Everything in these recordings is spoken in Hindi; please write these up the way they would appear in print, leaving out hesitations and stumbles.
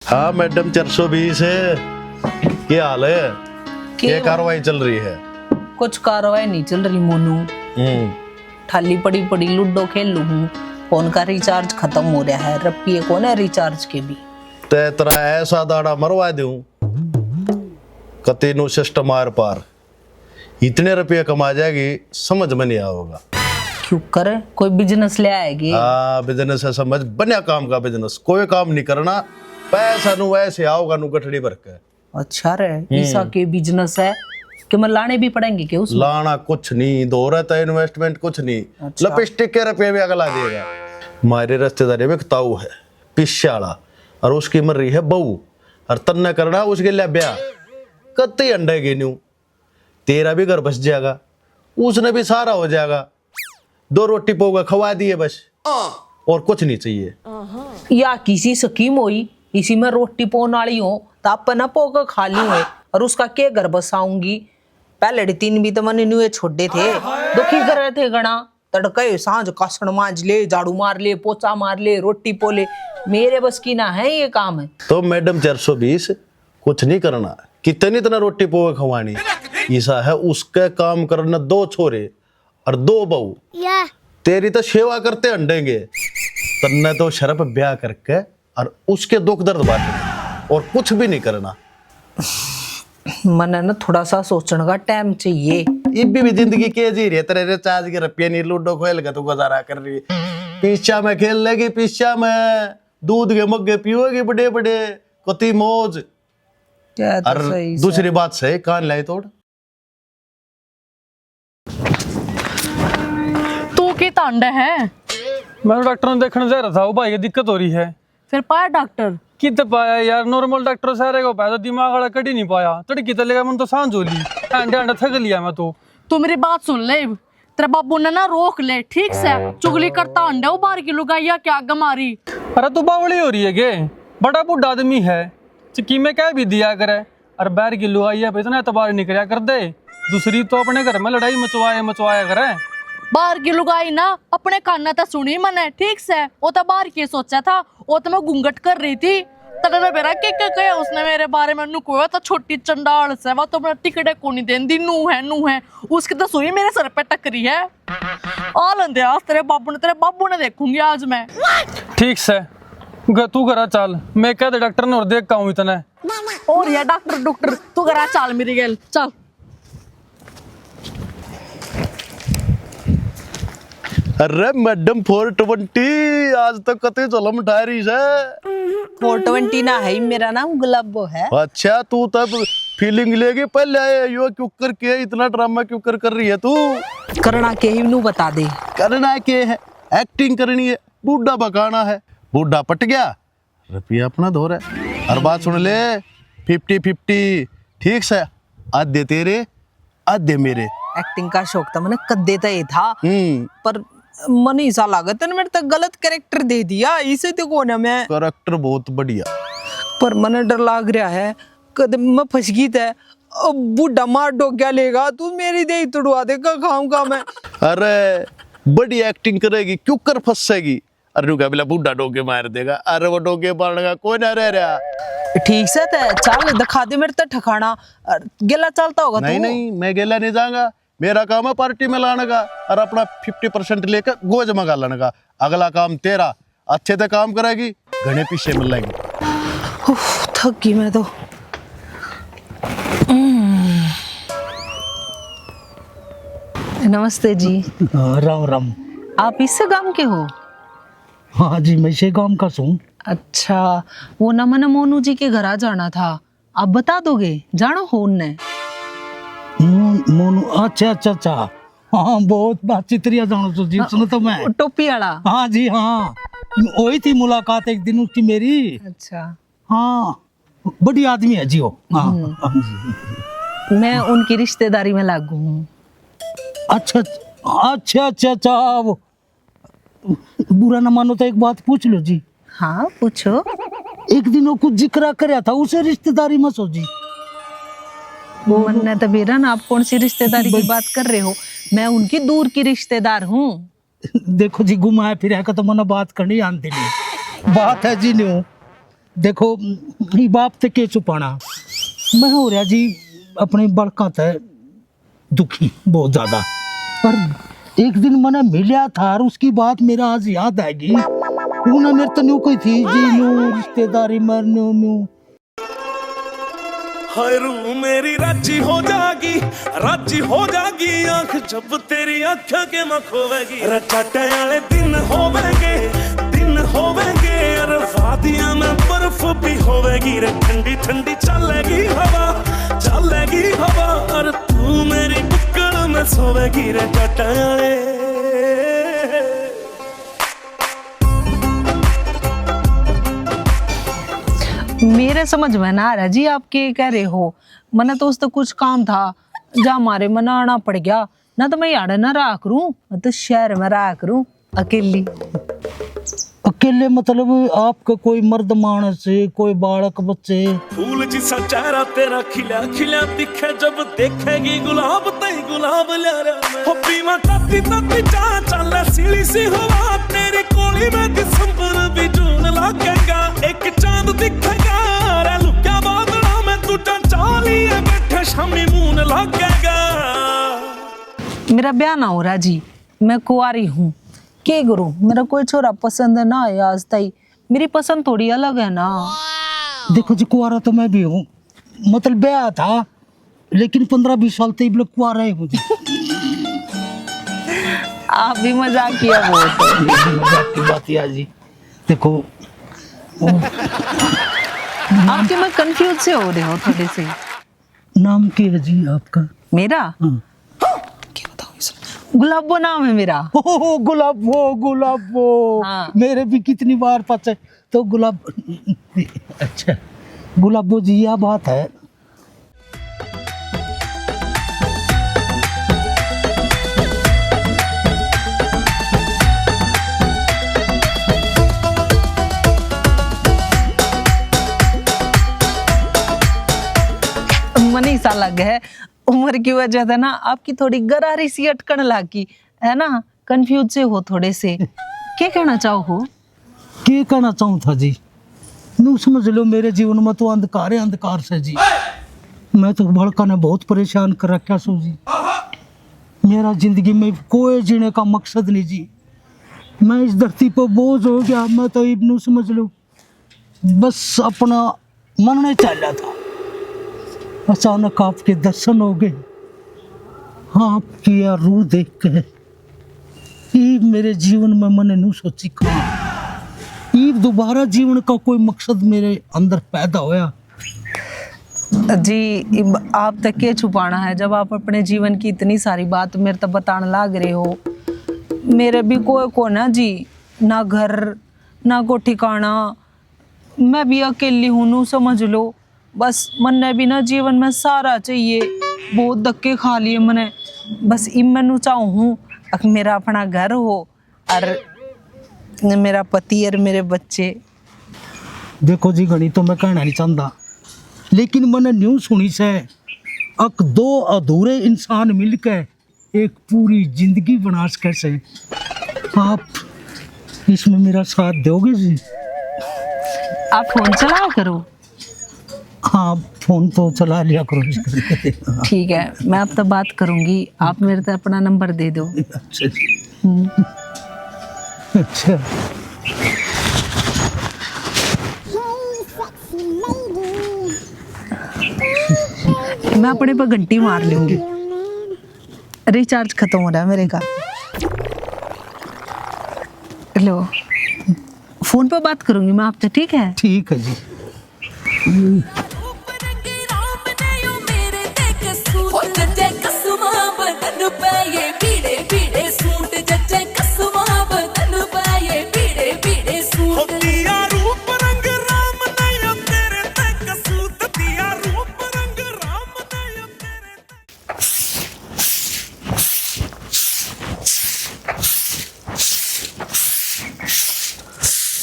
हाँ मैडम 420 है। क्या हाल है? क्या कार्रवाई चल रही है? कुछ कार्रवाई नहीं चल रही मोनू। थाली पड़ी पड़ी लूडो खेल लू हूँ। फोन का रिचार्ज खत्म हो रहा है, रुपये कौन है रिचार्ज के भी। ते तेरा ऐसा दाड़ा मरवा दूं कती नु सिस्टम आर पार इतने रुपये कमा जाएगी, समझ में नहीं आओगा। क्यों करे? कोई बिजनेस ले आएगी। हाँ बिजनेस है, समझ बनिया काम का बिजनेस। कोई काम नहीं करना, पैसा नु वैसे आओगा नु गठड़ी भर के। अच्छा रे, ऐसा के बिजनेस है कि मैं लाने भी पड़ेंगे क्या उसमें? लाना कुछ नहीं, दो रहता है इन्वेस्टमेंट कुछ नहीं। अच्छा। लिपस्टिक के रुपये भी अगला देगा। हमारे रिश्तेदारी में एक ताऊ है पिशाला, और उसकी मर रही है बहू, और तन्ना करना उसके लिए ब्याह। कत्ते अंडे गे न्यू, तेरा भी घर बस जाएगा, उसने भी सारा हो जाएगा। 2 रोटी पोगा खवा दिए बस, और कुछ नहीं चाहिए। या किसी स्कीम हुई इसी में रोटी पोन वाली हो तो आप ना पोकर खा ली है, और उसका के घर बसाऊंगी। पहले 3 भी तो मैंने नुए छोड़े थे, दुखी कर रहे थे गणा। तड़के सांझ कासण मांज ले, झाड़ू मार ले, पोचा मार ले, रोटी पोले। मेरे बस की ना है ये काम है। तो मैडम 420 कुछ नहीं करना, कितनी इतना रोटी पोगा खवानी। ऐसा है उसके काम करना 2 छोरे और 2 बहू। तेरी तो सेवा करते अंडेंगे, तन्ने तो शर्फ ब्याह करके और उसके दुख दर्द बांटे, और कुछ भी नहीं करना। मने ना थोड़ा सा सोचने का टाइम चाहिए। इब्बी भी जिंदगी के जी रही है, तेरे रिचार्ज के रुपये नहीं, लूडो खेल के तू गुजारा कर रही है। पीछा में खेल लेगी, पीछा में दूध के मग्गे पियोगी बड़े बड़े, कति मौज। क्या तो और सही दूसरी बात से कान लाई तोड़। तू की तांडा है? मैं डॉक्टर ने देखने जा रहा था, वो भाई की दिक्कत हो रही है। फिर पाया डॉक्टर? कित पाया यार, नॉर्मल डॉक्टर सारे को पाया तो दिमाग वाला कड़ी नहीं पाया। तड़की चलेगा मन तो सांझ हो ली, अंडे थक लिया मैं तो। तू मेरी बात सुन ले, तेरे बाबू ने ना रोक ले, ठीक से? चुगली करता अंडा बाहर की लुगाइया क्या गमारी। अरे तू बावली हो रही है गे, बड़ा बुढ़ा आदमी है, चिक्की में क्या भी दिया करे, और बाहर की लुगाइया पे इतना एतबार नहीं कराया कर दे। दूसरी तो अपने घर में लड़ाई मचवाया करे। बाहर की लुगाई ना अपने काना तो सुनी मैंने, ठीक से? वो तो बाहर की सोचा था, वो तो मैं घूंघट कर रही थी। तड़े मेरा के कहा उसने मेरे बारे में नुको तो छोटी चंडाल से वो तो टिकटे को नहीं देंदी, नू है उसकी तो सुई मेरे सर पे टकरी है। आ लेंदे आज तेरे बाबू ने देखूंगी आज मैं। ठीक से तू करा चाल, मैं कह दे डॉक्टर ने और देख का हूँ इतना। और यार डॉक्टर तू करा चाल मेरी गेल चल। अरे मैडम 420 आज तक कते चलम उठा रही है। 420 ना है, मेरा नाम गुलाबो है। अच्छा तू तब फीलिंग लेके पहले आए, यो क्यों करके इतना ड्रामा क्यों कर रही है तू? करना के ही नू बता दे। करना के है, एक्टिंग करनी है, बूढ़ा बकाना है। बूढ़ा पट गया, रुपया अपना धो रहा है। हर बात सुन ले, 50-50 ठीक से, आधे तेरे आधे मेरे। एक्टिंग का शौक था मैंने कद्दे तो ये था, पर मन ऐसा लागत है मेरे तक गलत कैरेक्टर दे दिया। इसे तो कौन है मैं? कैरेक्टर बहुत बढ़िया, पर मने डर लाग रहा है कदम मैं फंस गई थे। अब बूढ़ा मार डो क्या लेगा, तू मेरी दे तोड़वा देगा खाऊंगा मैं। अरे बड़ी एक्टिंग करेगी क्यों कर फंसेगी। अरे रुका बिला बूढ़ा डोके मार देगा। अरे वो डोके मारने का कोई ना रह रहा। ठीक से चल दिखा दे मेरे तक ठिकाना। गेला चलता होगा नहीं तू? नहीं मैं गेला नहीं जाऊंगा, मेरा काम है पार्टी में लाने का और अपना 50% लेकर गोज मंगा लाने का। अगला काम तेरा, अच्छे से काम करेगी घने पीछे मिल लेगी। थक गई मैं तो। नमस्ते जी। राम राम। आप इससे गांव के हो? हाँ जी, मैं से गांव का हूँ। अच्छा, वो ना मैंने मोनू जी के घर आ जाना था, आप बता दोगे? जानो हो उनने? मोनू अच्छा हाँ, बहुत बातचीत रिया जानो तो जी, सुनो तो मैं। टोपी वाला? हाँ जी हाँ, वही थी मुलाकात एक दिन उसकी मेरी। अच्छा हाँ, बड़ी आदमी है जी वो। हाँ मैं उनकी रिश्तेदारी में लागू हूँ। अच्छा वो बुरा ना मानो तो एक बात पूछ लो जी। हाँ पूछो। एक दिन वो कुछ जिक्र कराया था, उसे रिश्तेदारी में सोची। मन्ना तबीरा ना, आप कौन सी रिश्तेदारी की बात कर रहे हो? मैं उनकी दूर की रिश्तेदार हूँ। देखो जी, घुमाया फिर का तो मना बात करनी आती नहीं। बात है जी न्यू देखो ये बाप ते के छुपाना, मैं हो रहा जी अपने बड़का ते दुखी बहुत ज्यादा। पर एक दिन मैंने मिला था और उसकी बात मेरा आज याद आएगी। उन्होंने मेरे तो न्यू कोई थी जी न्यू रिश्तेदारी मर न्यू न्यू। हाय रू मेरी राजी हो जागी आंख जब तेरी आंखों के मैं खोवेगी। रचाटे वाले दिन होवेंगे अरे वादियां में बर्फ भी होवेगी रे। ठंडी ठंडी चलेगी हवा और तू मेरी बुक्कड़ में सोवेगी रे चाटे वाले। मेरे समझ में ना आ रहा जी आप क्या कह रहे हो। मना तो उस तो कुछ काम था जा मारे मना आना पड़ गया, ना तो मैं यार ना रहा करूं, मैं तो शहर में रहा करूं अकेली। अकेले मतलब आपका कोई मर्द मानस है, कोई बालक बच्चे? फूल जिसा चेहरा तेरा खिला खिला दिखे जब देखेगी गुलाब तई गुलाब ल्यारा हो पीवा ताती ताती चा चल सीली सी हवा तेरी कोली में दिसंबर भी जून लगेगा। एक चांद दिखेगा रे लुक्या बादलों में तू चाली है बैठे शामी मून लगेगा। मेरा ब्याह ना हो रहा जी, मैं कुंवारी हूँ, के गुरु मेरा कोई छोरा पसंद ना है आज तक। मेरी पसंद थोड़ी अलग है ना। देखो जी कुआरा तो मैं भी हूँ, मतलब ब्याह था लेकिन 15-20 साल तक लोग कुआरा ही मुझे। आप भी मजाक किया बहुत। मजाक की बात है जी। देखो आपके मैं कंफ्यूज से हो रहे हो थोड़े से। नाम क्या है जी आपका? मेरा हाँ। क्या बताऊं इसे? गुलाबो नाम है मेरा। ओ गुलाबो हाँ। मेरे भी कितनी बार पता है तो गुलाब। अच्छा गुलाबो जी यह बात है। मनी सा लग है उम्र की वजह से ना आपकी थोड़ी गरारी सी अटकन लागी है ना, कंफ्यूज से हो थोड़े से। क्या कहना चाहो हो? क्या कहना चाहूँ था जी, नू समझ लो मेरे जीवन में तो अंधकार है, अंधकार से जी। मैं तो भड़का ने बहुत परेशान कर रखा सो जी। मेरा जिंदगी में कोई जीने का मकसद नहीं जी। मैं इस धरती पर बोझ हो गया। मैं तो इब्नू समझ लो बस अपना मन नहीं चल रहा था। अचानक आपके दर्शन हो गए, आपकी यह रूह देख के ये मेरे जीवन में मैंने नहीं सोची कहा ये दोबारा जीवन का कोई मकसद मेरे अंदर पैदा होया। जी आप तक क्या छुपाना है जब आप अपने जीवन की इतनी सारी बात मेरे तक बताने लग रहे हो। मेरे भी कोई को ना जी, ना घर ना को ठिकाना, मैं भी अकेली हूँ नू समझ लो। बस मन्ने भी ना जीवन में सारा चाहिए, बहुत धक्के खा लिए मैंने। बस इमनु चाहूँ मेरा अपना घर हो और मेरा पति और मेरे बच्चे। देखो जी घनी तो मैं कहना नहीं चाहता लेकिन मैंने न्यूज़ सुनी से अक दो अधूरे इंसान मिलकर एक पूरी जिंदगी बना कैसे। आप इसमें मेरा साथ दोगे जी? आप फोन चलाओ करो। हाँ फोन तो चला लिया करो। ठीक है मैं आप तक बात करूंगी, आप मेरे तक अपना नंबर दे दो। अच्छा जी। अच्छा मैं अपने पर घंटी मार लूंगी, रिचार्ज खत्म हो रहा है मेरे का। लो फोन पर बात करूंगी मैं आपसे, ठीक है? ठीक है जी।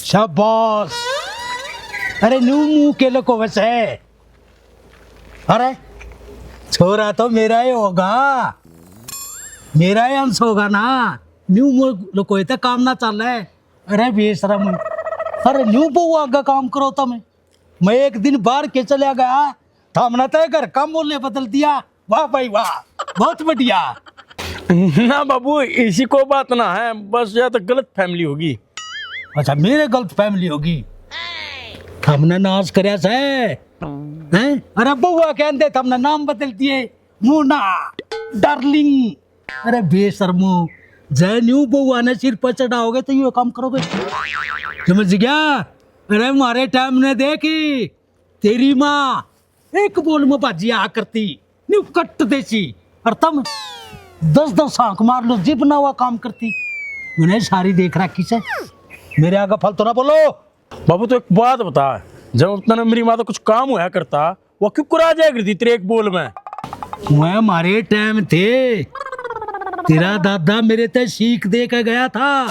शाबाश। अरे न्यू मुंह के लोग वैसे अरे छोरा तो मेरा ही होगा, मेरा ही अंश होगा ना। न्यू मुंह लोग काम ना चल रहा है। अरे बेशरम, अरे न्यू बहु आगे काम करो तुम, मैं एक दिन बाहर के चला गया था, हमने तो घर का मोहल्ले बदल दिया। वाह भाई वाह, बहुत बढ़िया। ना बाबू इसी को बात ना है, बस या तो गलत फैमिली होगी। अच्छा मेरे गलत फैमिली होगी, हमने नाश करया से हैं? अरे बउआ कहते थे, हमने नाम बदल दिए, मोना डार्लिंग। अरे बेशर्मो, जय न्यू बउआ ने सिर पर चढ़ाओगे तो ये काम करोगे, समझ गया? अरे हमारे टाइम ने देखी तेरी माँ एक बोल में बाजी आ करती न्यू कट देसी, और तुम 10-10 आंख मार लो जिप ना हुआ काम करती। मैंने सारी देख रखी से, मेरे आगे फालतू ना बोलो। बाबू तो एक बात बता, जब अपना मेरी माँ तो कुछ काम हुआ करता, वो क्यों करा जाया करती तेरे एक बोल में? मैं हमारे टाइम थे, तेरा दादा मेरे ते सीख दे के गया था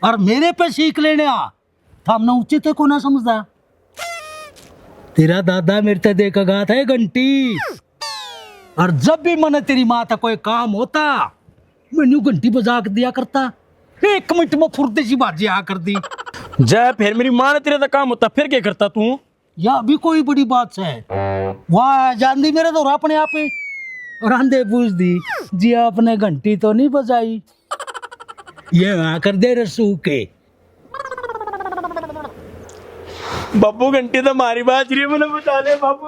और मेरे पे सीख लेने आ था, हमने उचित को ना समझदा। तेरा दादा मेरे ते दे के गया था एक घंटी, और जब भी मैंने तेरी माँ तक कोई काम होता मैंने घंटी बजा के दिया करता, 1 मिनट में फुर्ते सी बाजी आ कर दी। जय फिर मेरी माँ ने तेरे तक काम होता फिर क्या करता तू? या अभी कोई बड़ी बात है, वाह जान दी मेरे तो अपने आप ही रांधे पूछ दी जी, आपने घंटी तो नहीं बजाई, ये आकर दे रसू के। बाबू घंटी तो मारी बात रही है, मैंने बचा ले बाबू,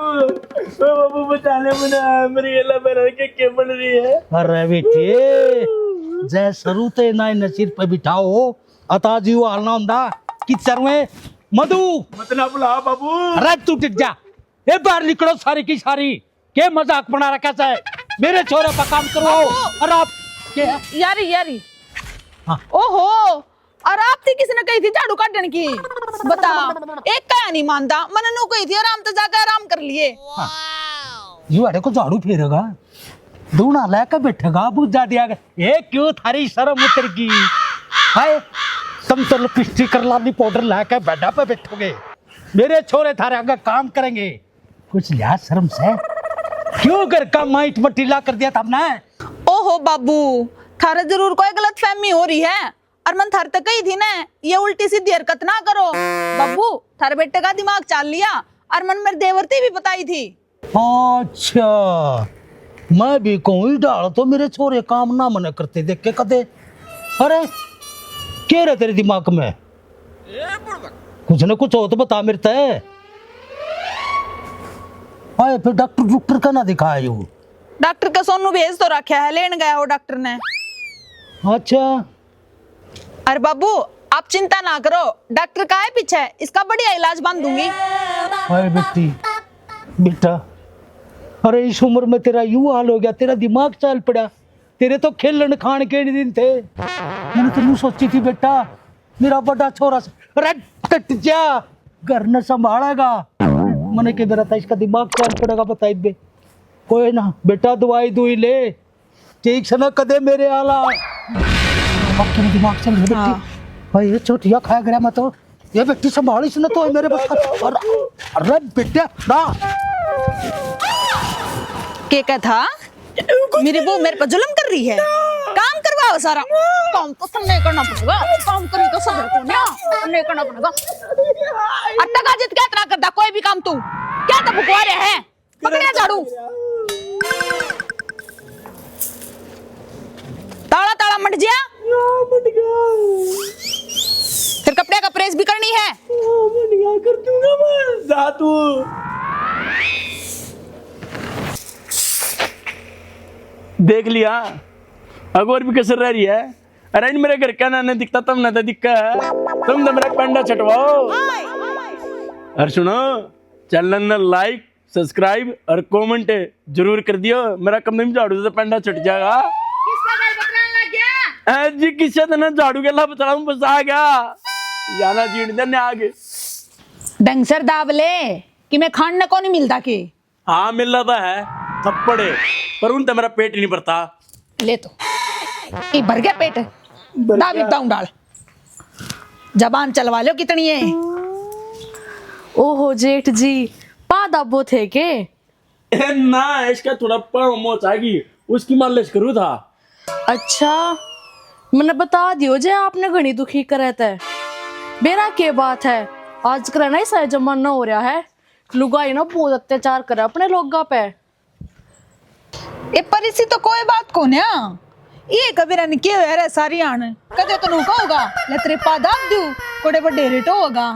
बाबू बचा ले, मैंने मेरी गला बना के क्या बन रही है? अरे बेटे जय सरूते ना नसीर पे बिठाओ, अता जी वो हालना हुंदा कि चरवे मधु मतलब बुला बाबू। अरे तू टिक जा, ए बाहर निकलो सारी की सारी, के मजाक बना रखा है, मेरे छोरे पर काम करो। और आप क्या यारी हाँ। ओहो, और आप थी किसी ने कही थी झाड़ू काटने की, बता एक का नहीं मानता, मैंने नु कही थी आराम तो जाकर आराम कर लिए। ये वाले को झाड़ू फेरेगा, दूना लेकर बैठेगा, बुझा दिया ये क्यों थारी शर्म उतर गई? हाय तुम तो लिपस्टिक कर लाली पाउडर लेकर बेडा पे बैठोगे, मेरे छोरे थारे आगे काम करेंगे, कुछ लिहाज शर्म से क्यों घर का माइट मटीला कर दिया था हमने? ओहो बाबू, थारे जरूर कोई गलत फहमी हो रही है, और मन थारे तक कही थी ना ये उल्टी सीधी हरकत ना करो। बाबू थारे बेटे का दिमाग चाल लिया, और मन मेरे देवरती भी बताई थी। अच्छा मैं भी कहूँ डाल तो मेरे छोरे काम ना मना करते देख के कदे। अरे क्या रहे तेरे दिमाग में, कुछ न कुछ हो तो बता मेरे ते। आए फिर डॉक्टर का ना दिखाया यू? डॉक्टर का सोनू भेज तो रखा है, लेन गया हो डॉक्टर ने। अच्छा अरे बाबू आप चिंता ना करो, डॉक्टर का है पीछे, इसका बढ़िया इलाज बांध दूंगी। अरे बेटा अरे इस उम्र में तेरा यूं हाल हो गया, तेरा दिमाग चल पड़ा, तेरे तो खेलन खान के नहीं दिन थे। मैंने तो सोची थी बेटा मेरा बड़ा छोरा कट जा घर न संभालेगा, मैंने कह रहा था इसका दिमाग चल पड़ेगा, बताई बे कोई ना बेटा दवाई दुई ले ठीक से ना कदे मेरे आला बाकी दिमाग चल रहा बेटी। भाई ये छोटिया खाया गया मैं तो, ये बेटी संभाली से ना तो मेरे बस का। अरे बेटा ना क्या था, मेरी बहू मेरे पर जुल्म कर रही है, काम करवाओ सारा काम तो सबने करना पड़ेगा, काम करी तो सब नहीं करना पड़ेगा। अट्टा जित क्या इतना करता कोई भी काम, तू क्या तो भुकवा रहा है, पकड़िया झाड़ू, ताला ताला मट गया, फिर कपड़े का प्रेस भी करनी है। कर दूंगा मैं, जा तू। देख लिया अगोर भी कसर रह रही है। अरे इन मेरे घर का ना दिखता तब ना तो दिक्का है, तुम तो मेरा पंडा छटवाओ। और सुनो चैनल ने लाइक सब्सक्राइब और कमेंट जरूर कर दियो, मेरा कम नहीं झाड़ू से पंडा छट जाएगा। जी किसी दिन झाड़ू के ला बता बस आ गया, जाना जीण देने आगे ढंग से दाबले कि मैं खाने को नहीं मिलता कि। हाँ मिल रहा था है थप्पड़े, पर उनसे मेरा पेट ही नहीं भरता। ले तो ये भर गया पेट, दाबी दाऊं डाल, जबान चलवा लो कितनी है। ओहो जेठ जी पा दाबो थे के? ना इसका थोड़ा पाँव मोच आएगी, उसकी मालिश करूँ था। अच्छा मैंने बता दियो जे आपने घनी दुखी करे थे, बेरा के बात है आजकल ना ऐसा जमाना हो रहा है, लुगाई ना बहुत अत्याचार करे अपने लोगा पे। ए पर इसी तो कोई बात को ना ये कबीरा ने के रे सारी आन कदे तो नु होगा ले तेरे पा दाब दू कोड़े बड़े रेट होगा।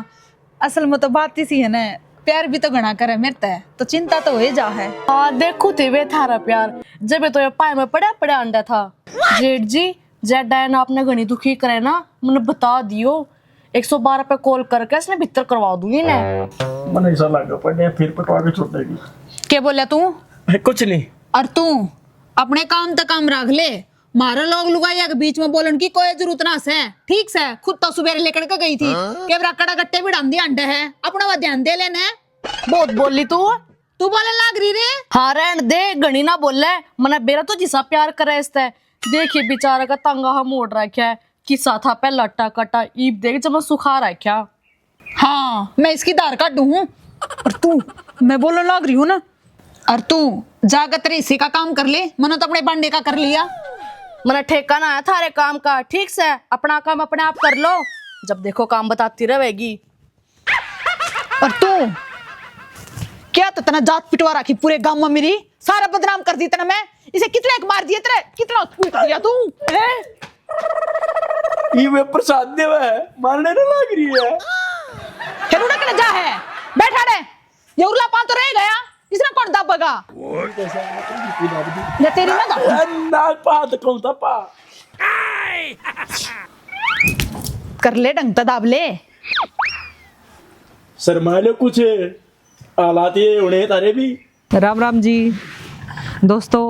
असल में तो बात इसी है ना प्यार भी तो घना करे मेरे तो चिंता तो हो जा है। हाँ देखो थे वे थारा प्यार जब तो ये पाए में पड़ा पड़ा अंडा था। जेठ जी जेठ डायन आपने घनी दुखी करे ना मैंने बता दियो 112 पे कॉल करके इसने भीतर करवा दूंगी ने। मन ऐसा लगा पड़े फिर पटवा के छोड़ देगी। क्या बोला तू? कुछ नहीं। और तू अपने काम तक काम रख ले मारा लोग लुगाइया के बीच में बोलन की कोई जरूरत ना से ठीक से खुद तो सुबह लेकर के गई थी के कड़ा गट्टे भी डांदी अंडे है अपना वो ध्यान दे लेने। बहुत बोली तू बोले लाग रही रे। हाँ रहन दे घनी ना बोले मना बेरा तो जिसा प्यार करे इससे देखिए बेचारा का तंगा हम मोड़ रखा है किसा था पे लट्टा कटा ईब देख जब मैं सुखा रखा। हाँ मैं इसकी दार काट दूं और तू मैं बोलने लग रही हूँ ना और तू जाकर तेरे इसी का काम कर ले मैंने तो अपने बांडे का कर लिया। मैंने ठेका ना आया थारे काम का ठीक से अपना काम अपने आप कर लो जब देखो काम बताती रहेगी। और तू क्या तो तना जात पिटवा रखी पूरे गांव में मेरी सारा बदनाम कर दी तना मैं इसे कितने एक मार दिए तेरे कितना पीट दिया तू ये वे प्रसाद देव है मारने ना लग रही है। फिर उड़ा के जा है बैठा रे ये उरला पान तो रह गया इसने कौन दाबेगा या तेरी ना दाब नाग पात कौन था पा कर ले ढंग तो दाब ले शर्माले कुछ हालात ये उन्हें तारे भी। राम राम जी दोस्तों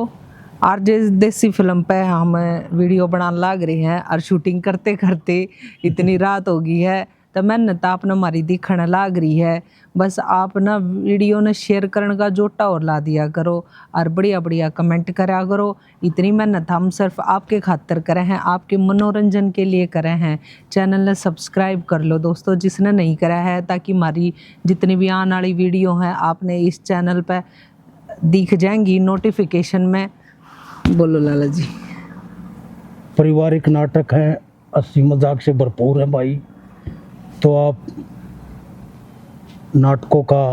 आरजे देसी फिल्म पे हम वीडियो बनाने लग रही हैं और शूटिंग करते करते इतनी रात हो गई है तो मेहनत आपने हमारी दिखने लग रही है। बस आप ना वीडियो ने शेयर करने का जोटा और ला दिया करो और बढ़िया बढ़िया कमेंट करा करो। इतनी मेहनत हम सिर्फ आपके खातिर करे हैं आपके मनोरंजन के लिए करे हैं। चैनल ने सब्सक्राइब कर लो दोस्तों जिसने नहीं करा है ताकि हमारी जितनी भी आने वाली वीडियो हैं आपने इस चैनल पर दिख जाएंगी नोटिफिकेशन में। बोलो लाला जी। पारिवारिक नाटक है, हंसी मजाक से भरपूर है भाई, तो आप नाटकों का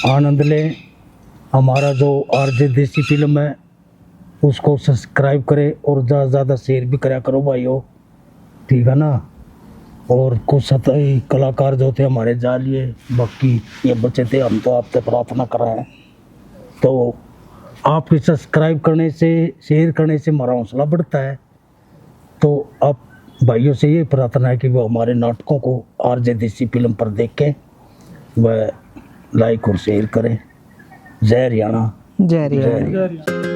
आनंद लें। हमारा जो आरजे देसी फिल्म है उसको सब्सक्राइब करें और ज़्यादा से ज़्यादा शेयर भी करा करो भाइयों, ठीक है ना। और कुछ सतही कलाकार जो थे हमारे जालिए, बाकी ये बच्चे थे, हम तो आपसे प्रार्थना कर रहे हैं। तो आपके सब्सक्राइब करने से, शेयर करने से हमारा हौसला बढ़ता है। तो आप भाइयों से ये प्रार्थना है कि वो हमारे नाटकों को आरजे देसी फिल्म पर देखें, वह लाइक और शेयर करें। जय हरियाणा, जय हरियाणा।